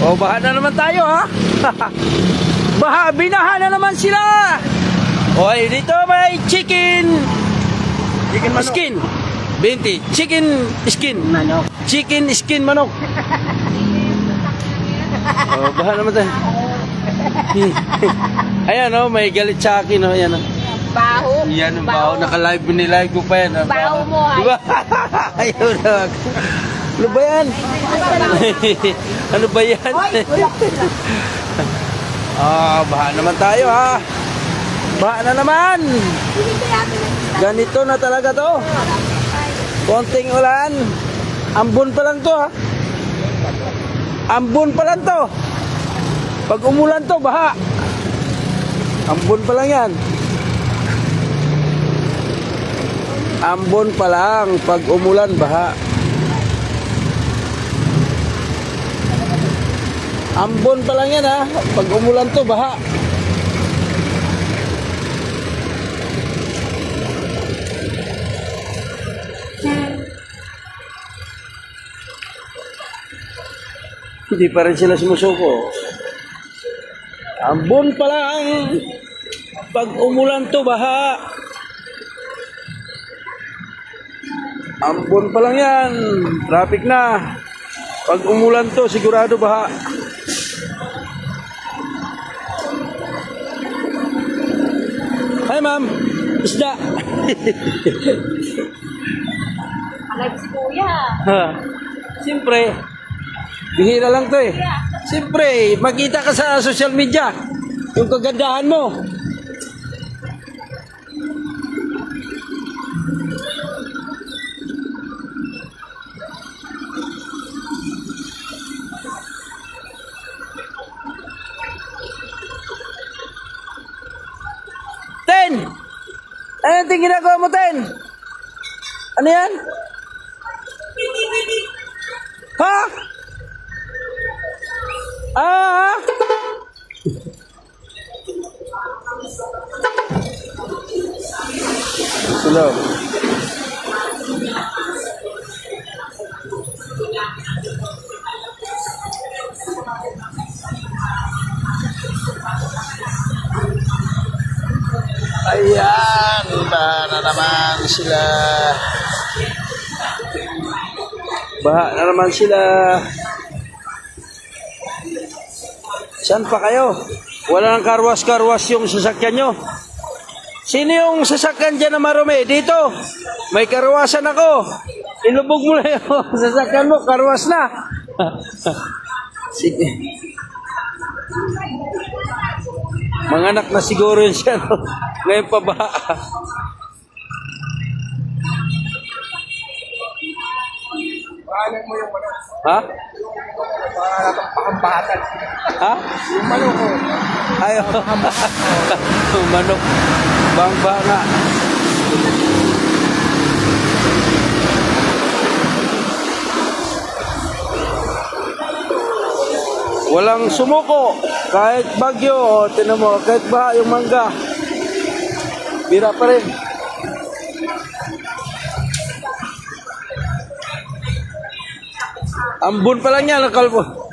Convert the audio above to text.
O, baha na naman tayo, ha? Baha, binaha na naman sila. Oy, dito may chicken. Chicken skin. 20. Chicken skin. Manok. Chicken skin manok. Oh, baha naman tayo. Ayan, oh, may galit sa akin, oh. Ayan, oh. Baho. Yan ang baho. Naka-live, nilive ko pa yan. Oh. Baho mo, ay. Diba? Ayaw na. Ano ba yan? Ano ba yan? Ah, baha naman tayo, ha? Baha na naman. Ganito na talaga to. Konting ulan. Ambon pa lang to, ha? Ambon pa lang to. Pag umulan to, baha. Ambon pa lang yan. Ambon pa lang. Pag umulan, baha. Ambon pa lang yan, ha. Pag umulan to, baha. Hindi pa rin sila sumusuko. Ambon pa lang. Pag umulan to, baha. Ambon pa lang yan. Traffic na. Pag umulan to, sigurado baha. Hi, ma'am. Isda. Alay si kuya. Ha. Siyempre, bihira lang to eh. Siyempre, makita ka sa social media yung kagandahan mo. Ten! Ano yung ginagawa mo, Ten? Ano yan? Ha? Ah! Slow. Ayan, baha na naman sila. Baha na naman sila. Saan pa kayo? Wala nang karwas-karwas yung sasakyan nyo. Sino yung sasakyan dyan na marumi? Dito. May karwasan ako. Ilubog mo na yung sasakyan mo. Karwas na. Sige. Mga anak na siguro yun siya. No? Ngayon pa ba? Paano mo yung manok? Ha? Pakambatan. Ha? Yung manok ko. Ayaw. Manok. Bangba nga. Walang sumuko. Kahit bagyo. O, tinan mo. Kahit baha yung mangga. Bira pa rin. Ambon pa lang yan. Kalbo.